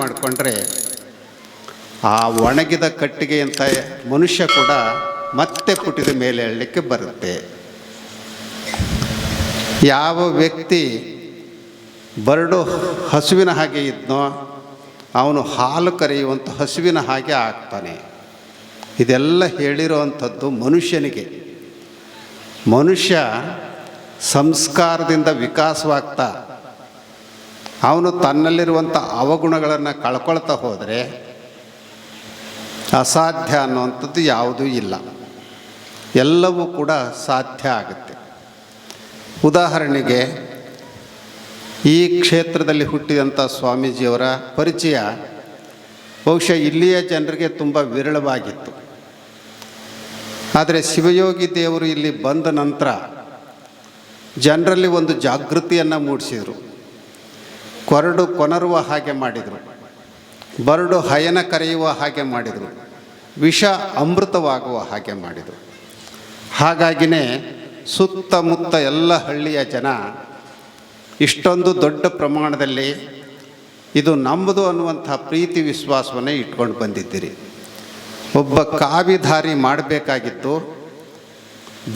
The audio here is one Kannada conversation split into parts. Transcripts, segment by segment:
ಮಾಡಿಕೊಂಡ್ರೆ ಆ ಒಣಗಿದ ಕಟ್ಟಿಗೆಯಂಥ ಮನುಷ್ಯ ಕೂಡ ಮತ್ತೆ ಪುಟಿದ ಮೇಲೆ ಏಳಲಿಕ್ಕೆ ಬರುತ್ತೆ. ಯಾವ ವ್ಯಕ್ತಿ ಬರಡು ಹಸುವಿನ ಹಾಗೆ ಇದ್ನೋ ಅವನು ಹಾಲು ಕರೆಯುವಂಥ ಹಸುವಿನ ಹಾಗೆ ಆಗ್ತಾನೆ. ಇದೆಲ್ಲ ಹೇಳಿರುವಂಥದ್ದು ಮನುಷ್ಯನಿಗೆ. ಮನುಷ್ಯ ಸಂಸ್ಕಾರದಿಂದ ವಿಕಾಸವಾಗ್ತಾ ಅವನು ತನ್ನಲ್ಲಿರುವಂಥ ಅವಗುಣಗಳನ್ನು ಕಳ್ಕೊಳ್ತಾ ಹೋದರೆ ಅಸಾಧ್ಯ ಅನ್ನುವಂಥದ್ದು ಯಾವುದೂ ಇಲ್ಲ, ಎಲ್ಲವೂ ಕೂಡ ಸಾಧ್ಯ ಆಗುತ್ತೆ. ಉದಾಹರಣೆಗೆ ಈ ಕ್ಷೇತ್ರದಲ್ಲಿ ಹುಟ್ಟಿದಂಥ ಸ್ವಾಮೀಜಿಯವರ ಪರಿಚಯ ಬಹುಶಃ ಇಲ್ಲಿಯ ಜನರಿಗೆ ತುಂಬ ವಿರಳವಾಗಿತ್ತು. ಆದರೆ ಶಿವಯೋಗಿ ದೇವರು ಇಲ್ಲಿ ಬಂದ ನಂತರ ಜನರಲ್ಲಿ ಒಂದು ಜಾಗೃತಿಯನ್ನು ಮೂಡಿಸಿದರು. ಕೊರಡು ಕೊನರುವ ಹಾಗೆ ಮಾಡಿದರು, ಬರಡು ಹಯನ ಕರೆಯುವ ಹಾಗೆ ಮಾಡಿದರು, ವಿಷ ಅಮೃತವಾಗುವ ಹಾಗೆ ಮಾಡಿದರು. ಹಾಗಾಗಿನೇ ಸುತ್ತಮುತ್ತ ಎಲ್ಲ ಹಳ್ಳಿಯ ಜನ ಇಷ್ಟೊಂದು ದೊಡ್ಡ ಪ್ರಮಾಣದಲ್ಲಿ ಇದು ನಮ್ಮದು ಅನ್ನುವಂಥ ಪ್ರೀತಿ ವಿಶ್ವಾಸವನ್ನೇ ಇಟ್ಕೊಂಡು ಬಂದಿದ್ದೀರಿ. ಒಬ್ಬ ಕಾವಿಧಾರಿ ಮಾಡಬೇಕಾಗಿತ್ತು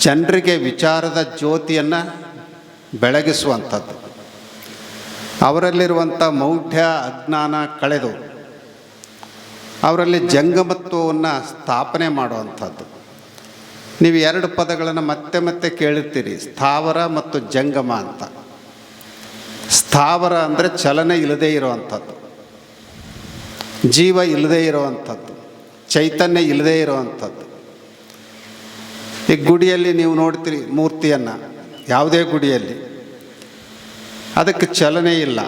ಜನರಿಗೆ ವಿಚಾರದ ಜ್ಯೋತಿಯನ್ನು ಬೆಳಗಿಸುವಂಥದ್ದು, ಅವರಲ್ಲಿರುವಂಥ ಮೌಢ್ಯ ಅಜ್ಞಾನ ಕಳೆದು ಅವರಲ್ಲಿ ಜಂಗಮತ್ವವನ್ನು ಸ್ಥಾಪನೆ ಮಾಡುವಂಥದ್ದು. ನೀವು ಎರಡು ಪದಗಳನ್ನು ಮತ್ತೆ ಮತ್ತೆ ಕೇಳಿರ್ತೀರಿ, ಸ್ಥಾವರ ಮತ್ತು ಜಂಗಮ ಅಂತ. ಸ್ಥಾವರ ಅಂದರೆ ಚಲನೆ ಇಲ್ಲದೇ ಇರುವಂಥದ್ದು, ಜೀವ ಇಲ್ಲದೇ ಇರುವಂಥದ್ದು, ಚೈತನ್ಯ ಇಲ್ಲದೇ ಇರುವಂಥದ್ದು. ಈ ಗುಡಿಯಲ್ಲಿ ನೀವು ನೋಡ್ತೀರಿ ಮೂರ್ತಿಯನ್ನು, ಯಾವುದೇ ಗುಡಿಯಲ್ಲಿ ಅದಕ್ಕೆ ಚಲನೆ ಇಲ್ಲ,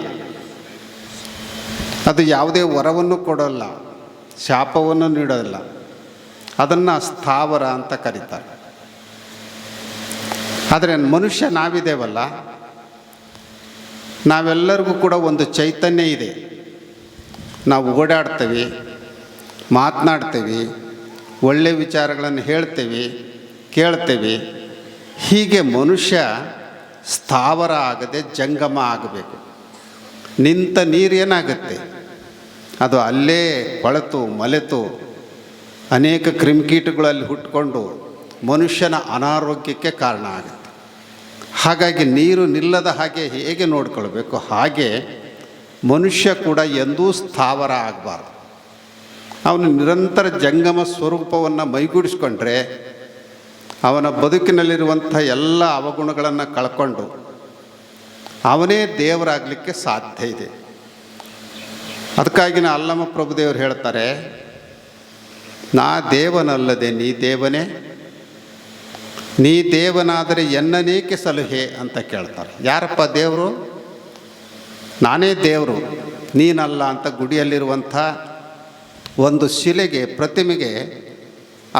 ಅದು ಯಾವುದೇ ವರವನ್ನು ಕೊಡೋಲ್ಲ, ಶಾಪವನ್ನು ನೀಡೋಲ್ಲ. ಅದನ್ನು ಸ್ಥಾವರ ಅಂತ ಕರೀತಾರೆ. ಆದರೆ ಮನುಷ್ಯ ನಾವಿದ್ದೇವಲ್ಲ, ನಾವೆಲ್ಲರಿಗೂ ಕೂಡ ಒಂದು ಚೈತನ್ಯ ಇದೆ. ನಾವು ಓಡಾಡ್ತೀವಿ, ಮಾತನಾಡ್ತೀವಿ, ಒಳ್ಳೆಯ ವಿಚಾರಗಳನ್ನು ಹೇಳ್ತೀವಿ, ಕೇಳ್ತೀವಿ. ಹೀಗೆ ಮನುಷ್ಯ ಸ್ಥಾವರ ಆಗದೆ ಜಂಗಮ ಆಗಬೇಕು. ನಿಂತ ನೀರೇನಾಗುತ್ತೆ, ಅದು ಅಲ್ಲೇ ಕೊಳೆತು ಮಲೆತು ಅನೇಕ ಕ್ರಿಮಿಕೀಟಗಳಲ್ಲಿ ಹುಟ್ಟುಕೊಂಡು ಮನುಷ್ಯನ ಅನಾರೋಗ್ಯಕ್ಕೆ ಕಾರಣ ಆಗುತ್ತೆ. ಹಾಗಾಗಿ ನೀರು ನಿಲ್ಲದ ಹಾಗೆ ಹೇಗೆ ನೋಡ್ಕೊಳ್ಬೇಕು, ಹಾಗೆ ಮನುಷ್ಯ ಕೂಡ ಎಂದೂ ಸ್ಥಾವರ ಆಗಬಾರ್ದು. ಅವನು ನಿರಂತರ ಜಂಗಮ ಸ್ವರೂಪವನ್ನು ಮೈಗೂಡಿಸ್ಕೊಂಡ್ರೆ ಅವನ ಬದುಕಿನಲ್ಲಿರುವಂಥ ಎಲ್ಲ ಅವಗುಣಗಳನ್ನು ಕಳ್ಕೊಂಡು ಅವನೇ ದೇವರಾಗಲಿಕ್ಕೆ ಸಾಧ್ಯ ಇದೆ. ಅದಕ್ಕಾಗಿನ ಅಲ್ಲಮ ಪ್ರಭುದೇವರು ಹೇಳ್ತಾರೆ, ನಾ ದೇವನಲ್ಲದೆ ನೀ ದೇವನೇ, ನೀ ದೇವನಾದರೆ ಎನ್ನನೇಕೆ ಸಲಹೆ ಅಂತ ಕೇಳ್ತಾರೆ. ಯಾರಪ್ಪ ದೇವರು? ನಾನೇ ದೇವರು, ನೀನಲ್ಲ ಅಂತ ಗುಡಿಯಲ್ಲಿರುವಂಥ ಒಂದು ಶಿಲೆಗೆ, ಪ್ರತಿಮೆಗೆ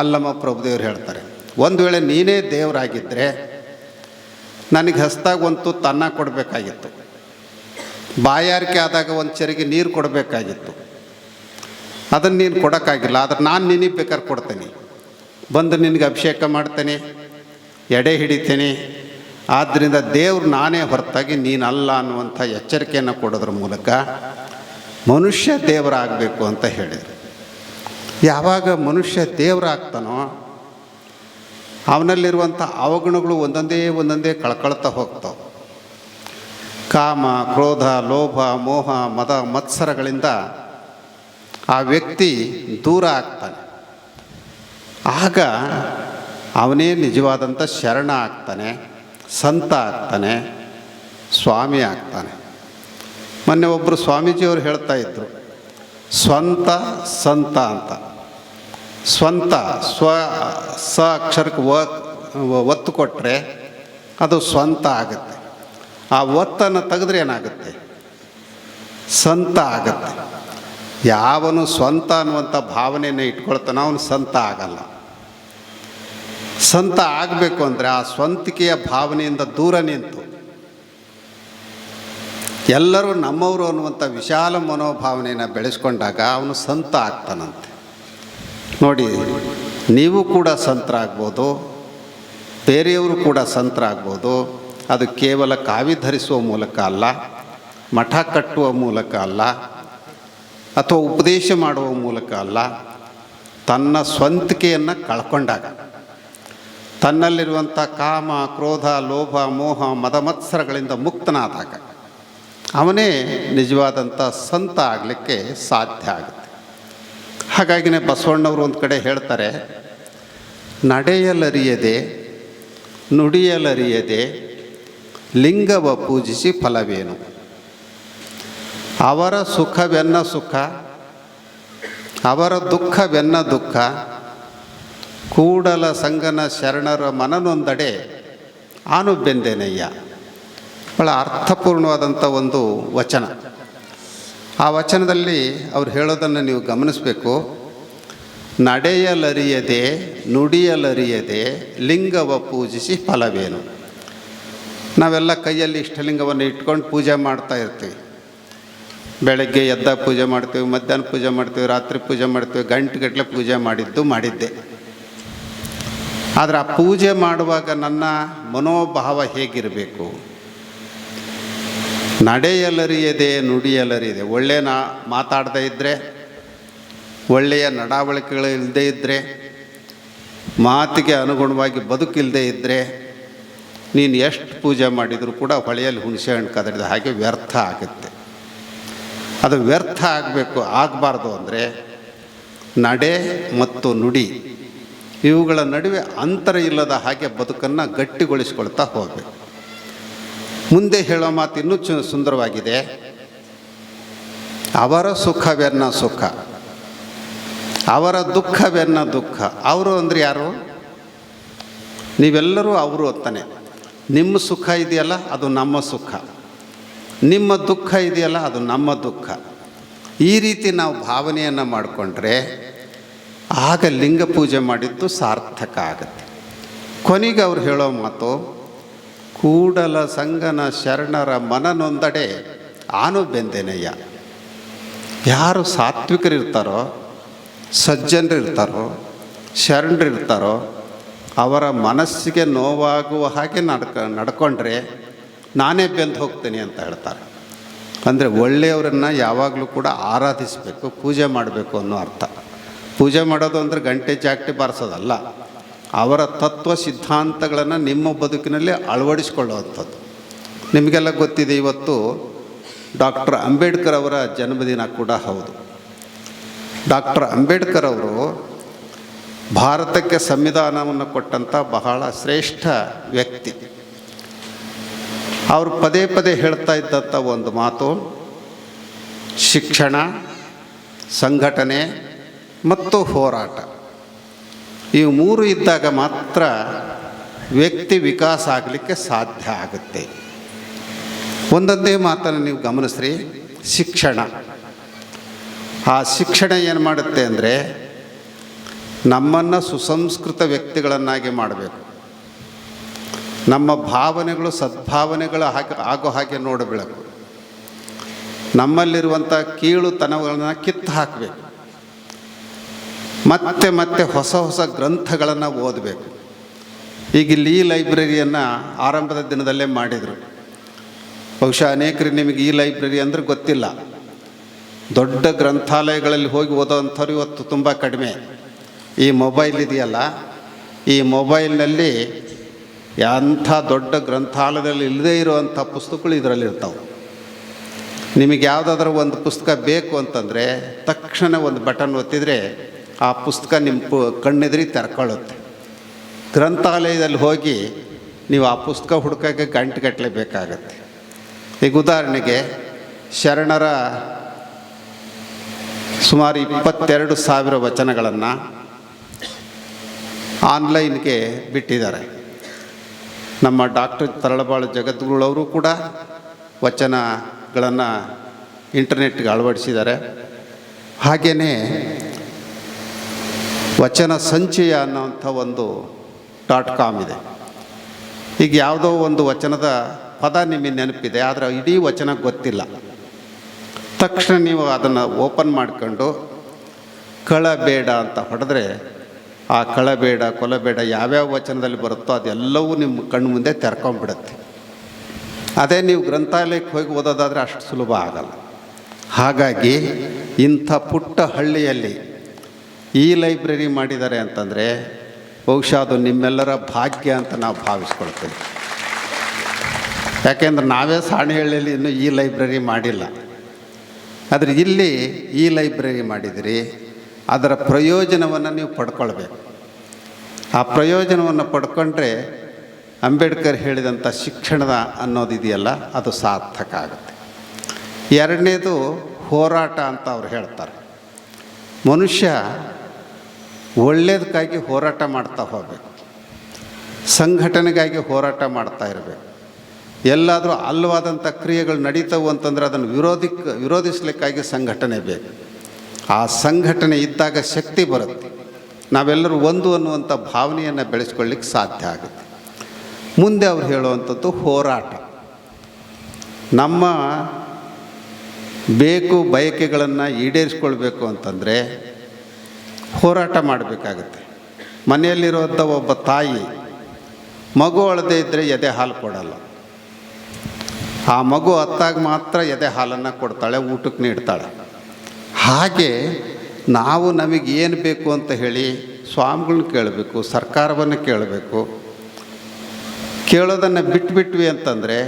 ಅಲ್ಲಮ ಪ್ರಭುದೇವರು ಹೇಳ್ತಾರೆ. ಒಂದು ವೇಳೆ ನೀನೇ ದೇವರಾಗಿದ್ದರೆ ನನಗೆ ಹಸ್ತಾಗ ಒಂದು ತುತ್ತು ಅನ್ನ ಕೊಡಬೇಕಾಗಿತ್ತು, ಬಾಯಾರಿಕೆ ಆದಾಗ ಒಂದು ಚರಿಗೆ ನೀರು ಕೊಡಬೇಕಾಗಿತ್ತು. ಅದನ್ನು ನೀನು ಕೊಡೋಕ್ಕಾಗಿಲ್ಲ. ಆದರೆ ನಾನು ನಿನಗೆ ಬೇಕಾದ್ರೆ ಕೊಡ್ತೇನೆ, ಬಂದು ನಿನಗೆ ಅಭಿಷೇಕ ಮಾಡ್ತೇನೆ, ಎಡೆ ಹಿಡಿತೇನೆ. ಆದ್ದರಿಂದ ದೇವ್ರು ನಾನೇ ಹೊರತಾಗಿ ನೀನಲ್ಲ ಅನ್ನುವಂಥ ಎಚ್ಚರಿಕೆಯನ್ನು ಕೊಡೋದ್ರ ಮೂಲಕ ಮನುಷ್ಯ ದೇವರಾಗಬೇಕು ಅಂತ ಹೇಳಿದರು. ಯಾವಾಗ ಮನುಷ್ಯ ದೇವರಾಗ್ತಾನೋ ಅವನಲ್ಲಿರುವಂಥ ಅವಗುಣಗಳು ಒಂದೊಂದೇ ಕಳ್ಕೊಳ್ತಾ ಹೋಗ್ತಾವೆ. ಕಾಮ, ಕ್ರೋಧ, ಲೋಭ, ಮೋಹ, ಮದ, ಮತ್ಸರಗಳಿಂದ ಆ ವ್ಯಕ್ತಿ ದೂರ ಆಗ್ತಾನೆ. ಆಗ ಅವನೇ ನಿಜವಾದಂಥ ಶರಣ ಆಗ್ತಾನೆ, ಸಂತ ಆಗ್ತಾನೆ, ಸ್ವಾಮಿ ಆಗ್ತಾನೆ. ಮೊನ್ನೆ ಒಬ್ಬರು ಸ್ವಾಮೀಜಿಯವರು ಹೇಳ್ತಾ ಇದ್ದರು, ಸ್ವಂತ ಸಂತ ಅಂತ. ಸ್ವಂತ ಸ ಅಕ್ಷರಕ್ಕೆ ಒತ್ತು ಕೊಟ್ಟರೆ ಅದು ಸ್ವಂತ ಆಗುತ್ತೆ. ಆ ಒತ್ತನ್ನು ತೆಗೆದ್ರೆ ಏನಾಗುತ್ತೆ? ಸಂತ ಆಗುತ್ತೆ. ಯಾವನು ಸ್ವಂತ ಅನ್ನುವಂಥ ಭಾವನೆಯನ್ನು ಇಟ್ಕೊಳ್ತಾನೋ ಅವನು ಸಂತ ಆಗಲ್ಲ. ಸಂತ ಆಗಬೇಕು ಅಂದರೆ ಆ ಸ್ವಂತಿಕೆಯ ಭಾವನೆಯಿಂದ ದೂರ ನಿಂತು ಎಲ್ಲರೂ ನಮ್ಮವರು ಅನ್ನುವಂಥ ವಿಶಾಲ ಮನೋಭಾವನೆಯನ್ನು ಬೆಳೆಸ್ಕೊಂಡಾಗ ಅವನು ಸಂತ ಆಗ್ತಾನಂತೆ. ನೋಡಿ, ನೀವು ಕೂಡ ಸಂತರಾಗ್ಬೋದು, ಬೇರೆಯವರು ಕೂಡ ಸಂತರಾಗ್ಬೋದು. ಅದು ಕೇವಲ ಕಾವಿ ಧರಿಸುವ ಮೂಲಕ ಅಲ್ಲ, ಮಠ ಕಟ್ಟುವ ಮೂಲಕ ಅಲ್ಲ, ಅಥವಾ ಉಪದೇಶ ಮಾಡುವ ಮೂಲಕ ಅಲ್ಲ, ತನ್ನ ಸ್ವಂತಿಕೆಯನ್ನು ಕಳ್ಕೊಂಡಾಗ, ತನ್ನಲ್ಲಿರುವಂಥ ಕಾಮ, ಕ್ರೋಧ, ಲೋಭ, ಮೋಹ, ಮದಮತ್ಸರಗಳಿಂದ ಮುಕ್ತನಾದಾಗ ಅವನೇ ನಿಜವಾದಂಥ ಸಂತ ಆಗಲಿಕ್ಕೆ ಸಾಧ್ಯ ಆಗುತ್ತೆ. ಹಾಗಾಗಿನೇ ಬಸವಣ್ಣವರು ಒಂದು ಕಡೆ ಹೇಳ್ತಾರೆ, ನಡೆಯಲರಿಯದೆ ನುಡಿಯಲರಿಯದೆ ಲಿಂಗವ ಪೂಜಿಸಿ ಫಲವೇನು. ಅವರ ಸುಖವೆನ್ನ ಸುಖ, ಅವರ ದುಃಖವೆನ್ನ ದುಃಖ, ಕೂಡಲ ಸಂಗನ ಶರಣರ ಮನನೊಂದಡೆ ಆನು ಬೆಂದೆನಯ್ಯ. ಬಹಳ ಅರ್ಥಪೂರ್ಣವಾದಂಥ ಒಂದು ವಚನ. ಆ ವಚನದಲ್ಲಿ ಅವ್ರು ಹೇಳೋದನ್ನು ನೀವು ಗಮನಿಸಬೇಕು. ನಡೆಯಲರಿಯದೆ ನುಡಿಯಲರಿಯದೆ ಲಿಂಗವ ಪೂಜಿಸಿ ಫಲವೇನು. ನಾವೆಲ್ಲ ಕೈಯಲ್ಲಿ ಇಷ್ಟಲಿಂಗವನ್ನು ಇಟ್ಕೊಂಡು ಪೂಜೆ ಮಾಡ್ತಾ ಇರ್ತೀವಿ. ಬೆಳಗ್ಗೆ ಎದ್ದ ಪೂಜೆ ಮಾಡ್ತೀವಿ, ಮಧ್ಯಾಹ್ನ ಪೂಜೆ ಮಾಡ್ತೀವಿ, ರಾತ್ರಿ ಪೂಜೆ ಮಾಡ್ತೀವಿ, ಗಂಟೆಗಟ್ಟಲೆ ಪೂಜೆ ಮಾಡಿದ್ದೆ. ಆದರೆ ಆ ಪೂಜೆ ಮಾಡುವಾಗ ನನ್ನ ಮನೋಭಾವ ಹೇಗಿರಬೇಕು? ನಡೆಯಲರಿಯದೆ ನುಡಿಯಲರಿಯದೆ, ಒಳ್ಳೆಯ ಮಾತಾಡದೇ ಇದ್ದರೆ, ಒಳ್ಳೆಯ ನಡವಳಿಕೆಗಳು ಇಲ್ಲದೇ ಇದ್ದರೆ, ಮಾತಿಗೆ ಅನುಗುಣವಾಗಿ ಬದುಕಿಲ್ಲದೆ ಇದ್ದರೆ, ನೀನು ಎಷ್ಟು ಪೂಜೆ ಮಾಡಿದರೂ ಕೂಡ ಹೊಳೆಯಲ್ಲಿ ಹುಣಸೆ ಹಣ್ಣು ಕದಡಿದ ಹಾಗೆ ವ್ಯರ್ಥ ಆಗುತ್ತೆ. ಅದು ವ್ಯರ್ಥ ಆಗಬಾರ್ದು ಅಂದರೆ ನಡೆ ಮತ್ತು ನುಡಿ ಇವುಗಳ ನಡುವೆ ಅಂತರ ಇಲ್ಲದ ಹಾಗೆ ಬದುಕನ್ನು ಗಟ್ಟಿಗೊಳಿಸ್ಕೊಳ್ತಾ ಹೋಗಬೇಕು. ಮುಂದೆ ಹೇಳೋ ಮಾತು ಇನ್ನೂ ಸುಂದರವಾಗಿದೆ. ಅವರ ಸುಖವೆನ್ನ ಸುಖ, ಅವರ ದುಃಖವೆನ್ನ ದುಃಖ. ಅವರು ಅಂದರೆ ಯಾರು? ನೀವೆಲ್ಲರೂ ಅವರು ಅಂತಾನೆ. ನಿಮ್ಮ ಸುಖ ಇದೆಯಲ್ಲ ಅದು ನಮ್ಮ ಸುಖ, ನಿಮ್ಮ ದುಃಖ ಇದೆಯಲ್ಲ ಅದು ನಮ್ಮ ದುಃಖ. ಈ ರೀತಿ ನಾವು ಭಾವನೆಯನ್ನು ಮಾಡಿಕೊಂಡ್ರೆ ಆಗ ಲಿಂಗ ಪೂಜೆ ಮಾಡಿದ್ದು ಸಾರ್ಥಕ ಆಗುತ್ತೆ. ಕೊನೆಗೆ ಅವ್ರು ಹೇಳೋ ಮಾತು, ಕೂಡಲ ಸಂಗನ ಶರಣರ ಮನನೊಂದಡೆ ಆನು ಬೆಂದೆನಯ್ಯ. ಯಾರು ಸಾತ್ವಿಕರಿರ್ತಾರೋ, ಸಜ್ಜನರಿರ್ತಾರೋ, ಶರಣರಿರ್ತಾರೋ ಅವರ ಮನಸ್ಸಿಗೆ ನೋವಾಗುವ ಹಾಗೆ ನಡ್ಕೊಂಡ್ರೆ ನಾನೇ ಬೆಂದು ಹೋಗ್ತೀನಿ ಅಂತ ಹೇಳ್ತಾರೆ. ಅಂದರೆ ಒಳ್ಳೆಯವರನ್ನು ಯಾವಾಗಲೂ ಕೂಡ ಆರಾಧಿಸಬೇಕು, ಪೂಜೆ ಮಾಡಬೇಕು ಅನ್ನೋ ಅರ್ಥ. ಪೂಜೆ ಮಾಡೋದು ಅಂದರೆ ಗಂಟೆ ಚಾಕ್ಟಿ ಬಾರಿಸೋದಲ್ಲ, ಅವರ ತತ್ವ ಸಿದ್ಧಾಂತಗಳನ್ನು ನಿಮ್ಮ ಬದುಕಿನಲ್ಲಿ ಅಳವಡಿಸ್ಕೊಳ್ಳುವಂಥದ್ದು. ನಿಮಗೆಲ್ಲ ಗೊತ್ತಿದೆ, ಇವತ್ತು ಡಾಕ್ಟರ್ ಅಂಬೇಡ್ಕರ್ ಅವರ ಜನ್ಮದಿನ ಕೂಡ ಹೌದು. ಡಾಕ್ಟರ್ ಅಂಬೇಡ್ಕರ್ ಅವರು ಭಾರತಕ್ಕೆ ಸಂವಿಧಾನವನ್ನು ಕೊಟ್ಟಂಥ ಬಹಳ ಶ್ರೇಷ್ಠ ವ್ಯಕ್ತಿ. ಅವರು ಪದೇ ಪದೇ ಹೇಳ್ತಾ ಇದ್ದಂಥ ಒಂದು ಮಾತು, ಶಿಕ್ಷಣ, ಸಂಘಟನೆ ಮತ್ತು ಹೋರಾಟ ಇವು ಮೂರು ಇದ್ದಾಗ ಮಾತ್ರ ವ್ಯಕ್ತಿ ವಿಕಾಸ ಆಗಲಿಕ್ಕೆ ಸಾಧ್ಯ ಆಗುತ್ತೆ. ಒಂದೊಂದೇ ಮಾತನ್ನು ನೀವು ಗಮನಿಸ್ರಿ. ಶಿಕ್ಷಣ, ಆ ಶಿಕ್ಷಣ ಏನು ಮಾಡುತ್ತೆ ಅಂದರೆ ನಮ್ಮನ್ನು ಸುಸಂಸ್ಕೃತ ವ್ಯಕ್ತಿಗಳನ್ನಾಗಿ ಮಾಡಬೇಕು. ನಮ್ಮ ಭಾವನೆಗಳು ಸದ್ಭಾವನೆಗಳು ಆಗೋ ಹಾಗೆ ನೋಡಬೇಕು. ನಮ್ಮಲ್ಲಿರುವಂಥ ಕೀಳುತನಗಳನ್ನು ಕಿತ್ತು ಹಾಕಬೇಕು. ಮತ್ತೆ ಮತ್ತೆ ಹೊಸ ಹೊಸ ಗ್ರಂಥಗಳನ್ನು ಓದಬೇಕು. ಈಗ ಇಲ್ಲಿ ಈ ಲೈಬ್ರರಿಯನ್ನು ಆರಂಭದ ದಿನದಲ್ಲೇ ಮಾಡಿದರು. ಬಹುಶಃ ಅನೇಕರಿಗೆ ನಿಮಗೆ ಈ ಲೈಬ್ರರಿ ಅಂದರೆ ಗೊತ್ತಿಲ್ಲ. ದೊಡ್ಡ ಗ್ರಂಥಾಲಯಗಳಲ್ಲಿ ಹೋಗಿ ಓದೋವಂಥವ್ರು ಇವತ್ತು ತುಂಬ ಕಡಿಮೆ. ಈ ಮೊಬೈಲ್ ಇದೆಯಲ್ಲ, ಈ ಮೊಬೈಲ್ನಲ್ಲಿ ಅಂಥ ದೊಡ್ಡ ಗ್ರಂಥಾಲಯದಲ್ಲಿ ಇಲ್ಲದೇ ಇರುವಂಥ ಪುಸ್ತಕಗಳು ಇದರಲ್ಲಿರ್ತಾವೆ. ನಿಮಗೆ ಯಾವುದಾದ್ರೂ ಒಂದು ಪುಸ್ತಕ ಬೇಕು ಅಂತಂದರೆ ತಕ್ಷಣ ಒಂದು ಬಟನ್ ಒತ್ತಿದರೆ ಆ ಪುಸ್ತಕ ನಿಮ್ಮ ಕಣ್ಣೆದುರಿ ತೆರ್ಕೊಳ್ಳುತ್ತೆ. ಗ್ರಂಥಾಲಯದಲ್ಲಿ ಹೋಗಿ ನೀವು ಆ ಪುಸ್ತಕ ಹುಡುಕೋಕ್ಕೆ ಗಂಟೆಗಟ್ಟಲೆ ಬೇಕಾಗತ್ತೆ. ಈಗ ಉದಾಹರಣೆಗೆ ಶರಣರ ಸುಮಾರು 22,000 ವಚನಗಳನ್ನು ಆನ್ಲೈನ್ಗೆ ಬಿಟ್ಟಿದ್ದಾರೆ. ನಮ್ಮ ಡಾಕ್ಟರ್ ತರಳಬಾಳು ಜಗದ್ಗುರುಗಳವರು ಕೂಡ ವಚನಗಳನ್ನು ಇಂಟರ್ನೆಟ್ಗೆ ಅಳವಡಿಸಿದ್ದಾರೆ. ಹಾಗೆಯೇ ವಚನ ಸಂಚಯ ಅನ್ನೋಂಥ ಒಂದು .com ಇದೆ. ಈಗ ಯಾವುದೋ ಒಂದು ವಚನದ ಪದ ನಿಮಗೆ ನೆನಪಿದೆ, ಆದರೆ ಇಡೀ ವಚನ ಗೊತ್ತಿಲ್ಲ. ತಕ್ಷಣ ನೀವು ಅದನ್ನು ಓಪನ್ ಮಾಡ್ಕೊಂಡು ಕಳಬೇಡ ಅಂತ ಹೊಡೆದ್ರೆ ಆ ಕಳಬೇಡ, ಕೊಲಬೇಡ ಯಾವ್ಯಾವ ವಚನದಲ್ಲಿ ಬರುತ್ತೋ ಅದೆಲ್ಲವೂ ನಿಮ್ಮ ಕಣ್ಣು ಮುಂದೆ ತೆರ್ಕೊಂಡ್ಬಿಡುತ್ತೆ. ಅದೇ ನೀವು ಗ್ರಂಥಾಲಯಕ್ಕೆ ಹೋಗಿ ಓದೋದಾದರೆ ಅಷ್ಟು ಸುಲಭ ಆಗಲ್ಲ. ಹಾಗಾಗಿ ಇಂಥ ಪುಟ್ಟ ಹಳ್ಳಿಯಲ್ಲಿ ಈ ಲೈಬ್ರರಿ ಮಾಡಿದ್ದಾರೆ ಅಂತಂದರೆ ಬಹುಶಃ ಅದು ನಿಮ್ಮೆಲ್ಲರ ಭಾಗ್ಯ ಅಂತ ನಾವು ಭಾವಿಸ್ಕೊಳ್ತೇವೆ. ಯಾಕೆಂದ್ರೆ ನಾವೇ ಸಾಣೆಹಳ್ಳಿಯಲ್ಲಿ ಇನ್ನೂ ಈ ಲೈಬ್ರರಿ ಮಾಡಿಲ್ಲ. ಆದರೆ ಇಲ್ಲಿ ಈ ಲೈಬ್ರರಿ ಮಾಡಿದಿರಿ, ಅದರ ಪ್ರಯೋಜನವನ್ನು ನೀವು ಪಡ್ಕೊಳ್ಬೇಕು. ಆ ಪ್ರಯೋಜನವನ್ನು ಪಡ್ಕೊಂಡ್ರೆ ಅಂಬೇಡ್ಕರ್ ಹೇಳಿದಂಥ ಶಿಕ್ಷಣದ ಅನ್ನೋದಿದೆಯಲ್ಲ ಅದು ಸಾರ್ಥಕ ಆಗುತ್ತೆ. ಎರಡನೇದು ಹೋರಾಟ ಅಂತ ಅವ್ರು ಹೇಳ್ತಾರೆ. ಮನುಷ್ಯ ಒಳ್ಳೆಯದಕ್ಕಾಗಿ ಹೋರಾಟ ಮಾಡ್ತಾ ಹೋಗಬೇಕು, ಸಂಘಟನೆಗಾಗಿ ಹೋರಾಟ ಮಾಡ್ತಾ ಇರಬೇಕು. ಎಲ್ಲಾದರೂ ಅಲ್ವಾದಂಥ ಕ್ರಿಯೆಗಳು ನಡೀತವು ಅಂತಂದರೆ ಅದನ್ನು ವಿರೋಧಿಸಲಿಕ್ಕಾಗಿ ಸಂಘಟನೆ ಬೇಕು. ಆ ಸಂಘಟನೆ ಇದ್ದಾಗ ಶಕ್ತಿ ಬರುತ್ತೆ. ನಾವೆಲ್ಲರೂ ಒಂದು ಅನ್ನುವಂಥ ಭಾವನೆಯನ್ನು ಬೆಳೆಸ್ಕೊಳ್ಳಿಕ್ಕೆ ಸಾಧ್ಯ ಆಗುತ್ತೆ. ಮುಂದೆ ಅವ್ರು ಹೇಳುವಂಥದ್ದು ಹೋರಾಟ. ನಮ್ಮ ಬೇಕು ಬಯಕೆಗಳನ್ನು ಈಡೇರಿಸ್ಕೊಳ್ಬೇಕು ಅಂತಂದರೆ ಹೋರಾಟ ಮಾಡಬೇಕಾಗುತ್ತೆ. ಮನೆಯಲ್ಲಿರುವಂಥ ಒಬ್ಬ ತಾಯಿ ಮಗು ಅಳದೇ ಇದ್ದರೆ ಎದೆ ಹಾಲು ಕೊಡಲ್ಲ. ಆ ಮಗು ಅತ್ತಾಗ ಮಾತ್ರ ಎದೆ ಹಾಲನ್ನು ಕೊಡ್ತಾಳೆ, ಊಟಕ್ಕೆ ನೀಡ್ತಾಳೆ. ಹಾಗೆ ನಾವು ನಮಗೆ ಏನು ಬೇಕು ಅಂತ ಹೇಳಿ ಸ್ವಾಮಿಗಳನ್ನ ಕೇಳಬೇಕು, ಸರ್ಕಾರವನ್ನು ಕೇಳಬೇಕು. ಕೇಳೋದನ್ನು ಬಿಟ್ಬಿಟ್ವಿ ಅಂತಂದರೆ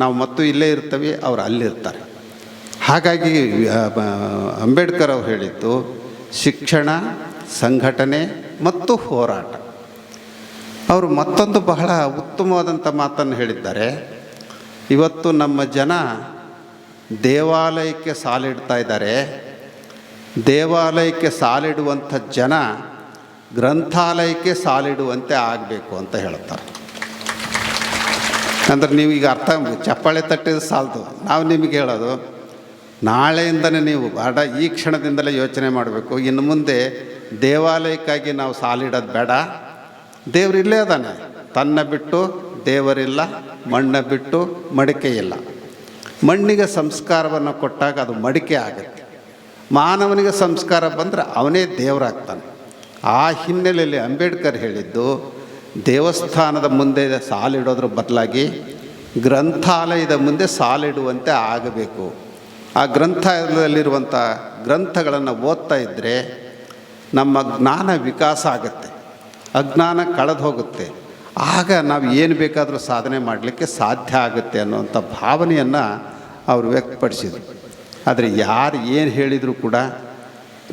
ನಾವು ಮತ್ತು ಇಲ್ಲೇ ಇರ್ತೀವಿ, ಅವ್ರು ಅಲ್ಲಿರ್ತಾರೆ. ಹಾಗಾಗಿ ಅಂಬೇಡ್ಕರ್ ಅವರು ಹೇಳಿದ್ದು ಶಿಕ್ಷಣ, ಸಂಘಟನೆ ಮತ್ತು ಹೋರಾಟ. ಅವರು ಮತ್ತೊಂದು ಬಹಳ ಉತ್ತಮವಾದಂಥ ಮಾತನ್ನು ಹೇಳಿದ್ದಾರೆ. ಇವತ್ತು ನಮ್ಮ ಜನ ದೇವಾಲಯಕ್ಕೆ ಸಾಲಿಡ್ತಾ ಇದ್ದಾರೆ. ದೇವಾಲಯಕ್ಕೆ ಸಾಲಿಡುವಂಥ ಜನ ಗ್ರಂಥಾಲಯಕ್ಕೆ ಸಾಲಿಡುವಂತೆ ಆಗಬೇಕು ಅಂತ ಹೇಳ್ತಾರೆ. ಅಂದರೆ ನೀವು ಈಗ ಅರ್ಥ ಚಪ್ಪಾಳೆ ತಟ್ಟಿದ ಸಾಲದು. ನಾವು ನಿಮಗೆ ಹೇಳೋದು, ನಾಳೆಯಿಂದಲೇ ನೀವು ಈ ಕ್ಷಣದಿಂದಲೇ ಯೋಚನೆ ಮಾಡಬೇಕು. ಇನ್ನು ಮುಂದೆ ದೇವಾಲಯಕ್ಕಾಗಿ ನಾವು ಸಾಲಿಡೋದು ಬೇಡ. ದೇವರು ಇಲ್ಲೇ ಅದಾನೆ. ತನ್ನ ಬಿಟ್ಟು ದೇವರಿಲ್ಲ, ಮಣ್ಣ ಬಿಟ್ಟು ಮಡಿಕೆ ಇಲ್ಲ. ಮಣ್ಣಿಗೆ ಸಂಸ್ಕಾರವನ್ನು ಕೊಟ್ಟಾಗ ಅದು ಮಡಿಕೆ ಆಗುತ್ತೆ. ಮಾನವನಿಗೆ ಸಂಸ್ಕಾರ ಬಂದರೆ ಅವನೇ ದೇವರಾಗ್ತಾನೆ. ಆ ಹಿನ್ನೆಲೆಯಲ್ಲಿ ಅಂಬೇಡ್ಕರ್ ಹೇಳಿದ್ದು ದೇವಸ್ಥಾನದ ಮುಂದೆ ಸಾಲಿಡೋದ್ರ ಬದಲಾಗಿ ಗ್ರಂಥಾಲಯದ ಮುಂದೆ ಸಾಲಿಡುವಂತೆ ಆಗಬೇಕು. ಆ ಗ್ರಂಥಾಲಯದಲ್ಲಿರುವಂಥ ಗ್ರಂಥಗಳನ್ನು ಓದ್ತಾ ಇದ್ದರೆ ನಮ್ಮ ಜ್ಞಾನ ವಿಕಾಸ ಆಗುತ್ತೆ, ಅಜ್ಞಾನ ಕಳೆದು ಹೋಗುತ್ತೆ. ಆಗ ನಾವು ಏನು ಬೇಕಾದರೂ ಸಾಧನೆ ಮಾಡಲಿಕ್ಕೆ ಸಾಧ್ಯ ಆಗುತ್ತೆ ಅನ್ನುವಂಥ ಭಾವನೆಯನ್ನು ಅವರು ವ್ಯಕ್ತಪಡಿಸಿದರು. ಆದರೆ ಯಾರು ಏನು ಹೇಳಿದರೂ ಕೂಡ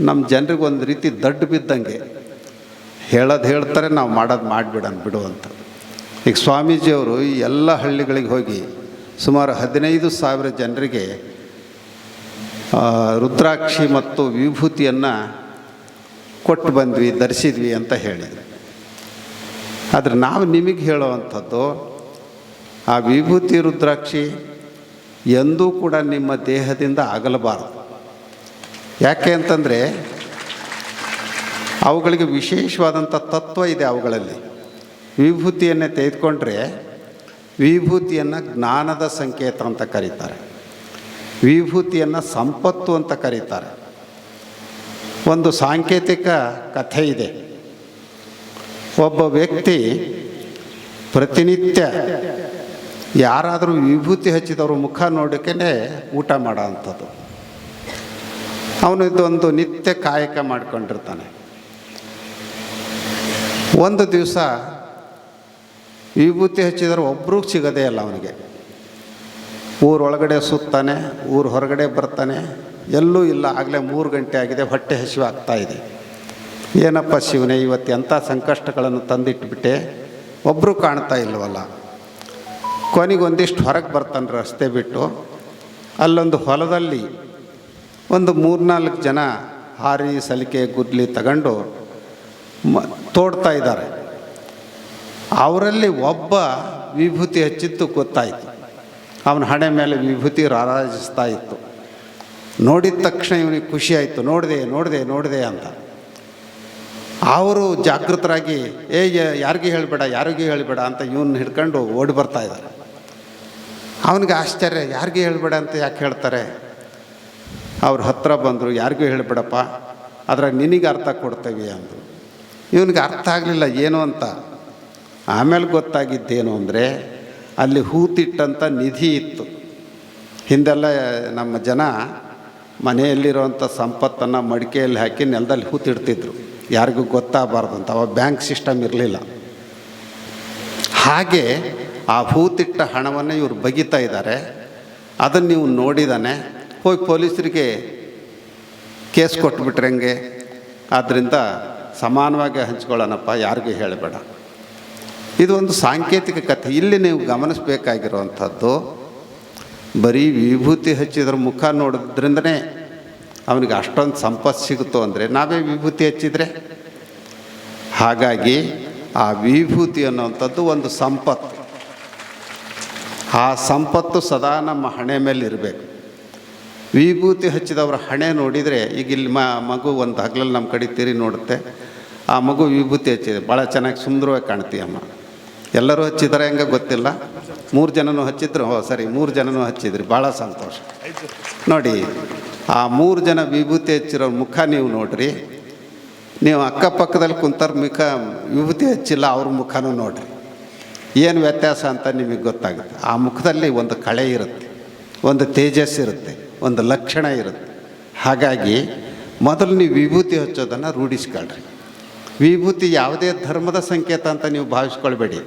ನಮ್ಮ ಜನರಿಗೆ ಒಂದು ರೀತಿ ದಡ್ಡು ಬಿದ್ದಂಗೆ ಹೇಳೋದು ಹೇಳ್ತಾರೆ, ನಾವು ಮಾಡೋದು ಮಾಡಿಬಿಡೋಣ ಬಿಡುವಂಥ. ಈಗ ಸ್ವಾಮೀಜಿಯವರು ಎಲ್ಲ ಹಳ್ಳಿಗಳಿಗೆ ಹೋಗಿ ಸುಮಾರು 15,000 ಜನರಿಗೆ ರುದ್ರಾಕ್ಷಿ ಮತ್ತು ವಿಭೂತಿಯನ್ನು ಕೊಟ್ಟು ಬಂದ್ವಿ, ಧರಿಸಿದ್ವಿ ಅಂತ ಹೇಳಿದರು. ಆದರೆ ನಾವು ನಿಮಗೆ ಹೇಳುವಂಥದ್ದು, ಆ ವಿಭೂತಿ ರುದ್ರಾಕ್ಷಿ ಎಂದೂ ಕೂಡ ನಿಮ್ಮ ದೇಹದಿಂದ ಆಗಲಬಾರದು. ಯಾಕೆ ಅಂತಂದರೆ ಅವುಗಳಿಗೆ ವಿಶೇಷವಾದಂಥ ತತ್ವ ಇದೆ. ಅವುಗಳಲ್ಲಿ ವಿಭೂತಿಯನ್ನೇ ತೆಗೆದುಕೊಂಡ್ರೆ ವಿಭೂತಿಯನ್ನು ಜ್ಞಾನದ ಸಂಕೇತ ಅಂತ ಕರೀತಾರೆ, ವಿಭೂತಿಯನ್ನು ಸಂಪತ್ತು ಅಂತ ಕರೀತಾರೆ. ಒಂದು ಸಾಂಕೇತಿಕ ಕಥೆ ಇದೆ. ಒಬ್ಬ ವ್ಯಕ್ತಿ ಪ್ರತಿನಿತ್ಯ ಯಾರಾದರೂ ವಿಭೂತಿ ಹಚ್ಚಿದವರು ಮುಖ ನೋಡೋಕ್ಕೇ ಊಟ ಮಾಡೋ ಅಂಥದ್ದು. ಅವನು ಇದೊಂದು ನಿತ್ಯ ಕಾಯಕ ಮಾಡ್ಕೊಂಡಿರ್ತಾನೆ. ಒಂದು ದಿವಸ ವಿಭೂತಿ ಹಚ್ಚಿದರೆ ಒಬ್ಬರೂ ಸಿಗೋದೇ ಇಲ್ಲ ಅವನಿಗೆ. ಊರೊಳಗಡೆ ಸುತ್ತಾನೆ, ಊರು ಹೊರಗಡೆ ಬರ್ತಾನೆ, ಎಲ್ಲೂ ಇಲ್ಲ. ಆಗಲೇ 3 ಗಂಟೆ ಆಗಿದೆ, ಹೊಟ್ಟೆ ಹಸಿವಾಗ್ತಾಯಿದೆ. ಏನಪ್ಪ ಶಿವನೇ, ಇವತ್ತು ಎಂಥ ಸಂಕಷ್ಟಗಳನ್ನು ತಂದಿಟ್ಬಿಟ್ಟೆ, ಒಬ್ಬರು ಕಾಣ್ತಾ ಇಲ್ವಲ್ಲ. ಕೊನೆಗೊಂದಿಷ್ಟು ಹೊರಗೆ ಬರ್ತಾನೆ ರಸ್ತೆ ಬಿಟ್ಟು. ಅಲ್ಲೊಂದು ಹೊಲದಲ್ಲಿ ಒಂದು 3-4 ಜನ ಹಾರಿ ಸಲಿಕೆ ಗುದ್ಲಿ ತಗೊಂಡು ತೋಡ್ತಾ ಇದ್ದಾರೆ. ಅವರಲ್ಲಿ ಒಬ್ಬ ವಿಭೂತಿ ಹಚ್ಚಿದ್ದು ಗೊತ್ತಾಯಿತು. ಅವನ ಹಣೆ ಮೇಲೆ ವಿಭೂತಿ ರಾರಾಜಿಸ್ತಾ ಇತ್ತು. ನೋಡಿದ ತಕ್ಷಣ ಇವನಿಗೆ ಖುಷಿ ಆಯಿತು. ನೋಡಿದೆ ಅಂತ. ಅವರು ಜಾಗೃತರಾಗಿ ಯಾರಿಗೂ ಹೇಳಬೇಡ ಅಂತ ಇವನ್ನ ಹಿಡ್ಕೊಂಡು ಓಡಿ ಬರ್ತಾ ಇದ್ದಾರೆ. ಅವನಿಗೆ ಆಶ್ಚರ್ಯ, ಯಾರಿಗೂ ಹೇಳಬೇಡ ಅಂತ ಯಾಕೆ ಹೇಳ್ತಾರೆ? ಅವ್ರ ಹತ್ರ ಬಂದರು, ಯಾರಿಗೂ ಹೇಳಬೇಡಪ್ಪ, ಅದ್ರಾಗ ನಿನಗೆ ಅರ್ಥ ಕೊಡ್ತೇವೆ ಅಂದರು. ಇವನಿಗೆ ಅರ್ಥ ಆಗಲಿಲ್ಲ ಏನು ಅಂತ. ಆಮೇಲೆ ಗೊತ್ತಾಗಿದ್ದೇನು ಅಂದರೆ ಅಲ್ಲಿ ಹೂತಿಟ್ಟಂಥ ನಿಧಿ ಇತ್ತು. ಹಿಂದೆಲ್ಲ ನಮ್ಮ ಜನ ಮನೆಯಲ್ಲಿರುವಂಥ ಸಂಪತ್ತನ್ನು ಮಡಿಕೆಯಲ್ಲಿ ಹಾಕಿ ನೆಲದಲ್ಲಿ ಹೂತಿಡ್ತಿದ್ರು, ಯಾರಿಗೂ ಗೊತ್ತಾಗಬಾರ್ದು ಅಂತ. ಅವಾಗ ಬ್ಯಾಂಕ್ ಸಿಸ್ಟಮ್ ಇರಲಿಲ್ಲ. ಹಾಗೆ ಆ ಹೂತಿಟ್ಟ ಹಣವನ್ನು ಇವರು ಬಗಿತಾ ಇದ್ದಾರೆ. ಅದನ್ನು ನೀವು ನೋಡಿದಾನೆ ಹೋಗಿ ಪೊಲೀಸರಿಗೆ ಕೇಸ್ ಕೊಟ್ಬಿಟ್ರೆ ಹೆಂಗೆ? ಆದ್ದರಿಂದ ಸಮಾನವಾಗಿ ಹಂಚ್ಕೊಳ್ಳೋಣಪ್ಪ, ಯಾರಿಗೂ ಹೇಳಬೇಡ. ಇದು ಒಂದು ಸಾಂಕೇತಿಕ ಕಥೆ. ಇಲ್ಲಿ ನೀವು ಗಮನಿಸಬೇಕಾಗಿರುವಂಥದ್ದು, ಬರೀ ವಿಭೂತಿ ಹಚ್ಚಿದ್ರ ಮುಖ ನೋಡೋದ್ರಿಂದನೇ ಅವನಿಗೆ ಅಷ್ಟೊಂದು ಸಂಪತ್ತು ಸಿಗುತ್ತೋ ಅಂದರೆ ನಾವೇ ವಿಭೂತಿ ಹಚ್ಚಿದರೆ? ಹಾಗಾಗಿ ಆ ವಿಭೂತಿ ಅನ್ನುವಂಥದ್ದು ಒಂದು ಸಂಪತ್ತು. ಆ ಸಂಪತ್ತು ಸದಾ ನಮ್ಮ ಹಣೆ ಮೇಲೆ ಇರಬೇಕು. ವಿಭೂತಿ ಹಚ್ಚಿದವರ ಹಣೆ ನೋಡಿದರೆ, ಈಗ ಇಲ್ಲಿ ಮಗು ಒಂದು ಹಗಲಲ್ಲಿ ನಮ್ಮ ಕಡೆ ತಿರಿ ನೋಡುತ್ತೆ, ಆ ಮಗು ವಿಭೂತಿ ಹಚ್ಚಿದೆ, ಭಾಳ ಚೆನ್ನಾಗಿ ಸುಂದರವಾಗಿ ಕಾಣ್ತೀಯಮ್ಮ. ಎಲ್ಲರೂ ಹಚ್ಚಿದ್ದಾರೆ ಹೆಂಗೆ ಗೊತ್ತಿಲ್ಲ, 3 ಜನನೂ ಹಚ್ಚಿದ್ರು. ಸರಿ, 3 ಜನನೂ ಹಚ್ಚಿದ್ರಿ, ಭಾಳ ಸಂತೋಷ. ನೋಡಿ, ಆ 3 ಜನ ವಿಭೂತಿ ಹಚ್ಚಿರೋ ಮುಖ ನೀವು ನೋಡ್ರಿ. ನೀವು ಅಕ್ಕಪಕ್ಕದಲ್ಲಿ ಕುಂತವ್ರ ಮುಖ ವಿಭೂತಿ ಹಚ್ಚಿಲ್ಲ, ಅವ್ರ ಮುಖನೂ ನೋಡ್ರಿ, ಏನು ವ್ಯತ್ಯಾಸ ಅಂತ ನಿಮಗೆ ಗೊತ್ತಾಗುತ್ತೆ. ಆ ಮುಖದಲ್ಲಿ ಒಂದು ಕಳೆ ಇರುತ್ತೆ, ಒಂದು ತೇಜಸ್ಸು ಇರುತ್ತೆ, ಒಂದು ಲಕ್ಷಣ ಇರುತ್ತೆ. ಹಾಗಾಗಿ ಮೊದಲು ನೀವು ವಿಭೂತಿ ಹಚ್ಚೋದನ್ನು ರೂಢಿಸ್ಕೊಳ್ರಿ. ವಿಭೂತಿ ಯಾವುದೇ ಧರ್ಮದ ಸಂಕೇತ ಅಂತ ನೀವು ಭಾವಿಸ್ಕೊಳ್ಬೇಡಿ.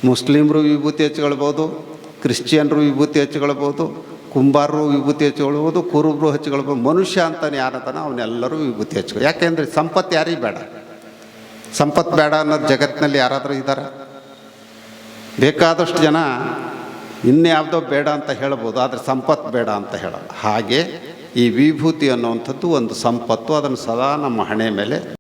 ಮುಸ್ಲಿಮರು ವಿಭೂತಿ ಹಚ್ಕೊಳ್ಬೋದು, ಕ್ರಿಶ್ಚಿಯನ್ರು ವಿಭೂತಿ ಹಚ್ಕೊಳ್ಬೋದು, ಕುಂಬಾರರು ವಿಭೂತಿ ಹಚ್ಕೊಳ್ಬೋದು, ಕುರುಬರು ಹಚ್ಕೊಳ್ಬೋದು. ಮನುಷ್ಯ ಅಂತಾನೆ ಯಾರತಾನ ಅವನ್ನೆಲ್ಲರೂ ವಿಭೂತಿ ಹಚ್ಕೊ. ಯಾಕೆಂದರೆ ಸಂಪತ್ತು ಯಾರಿಗೆ ಬೇಡ? ಸಂಪತ್ತು ಬೇಡ ಅನ್ನೋದು ಜಗತ್ತಿನಲ್ಲಿ ಯಾರಾದರೂ ಇದ್ದಾರೆ? ಬೇಕಾದಷ್ಟು ಜನ ಇನ್ಯಾವುದೋ ಬೇಡ ಅಂತ ಹೇಳ್ಬೋದು, ಆದರೆ ಸಂಪತ್ತು ಬೇಡ ಅಂತ ಹೇಳಲ್ಲ. ಹಾಗೆ ಈ ವಿಭೂತಿ ಅನ್ನುವಂಥದ್ದು ಒಂದು ಸಂಪತ್ತು. ಅದನ್ನು ಸದಾ ನಮ್ಮ ಹಣೆ ಮೇಲೆ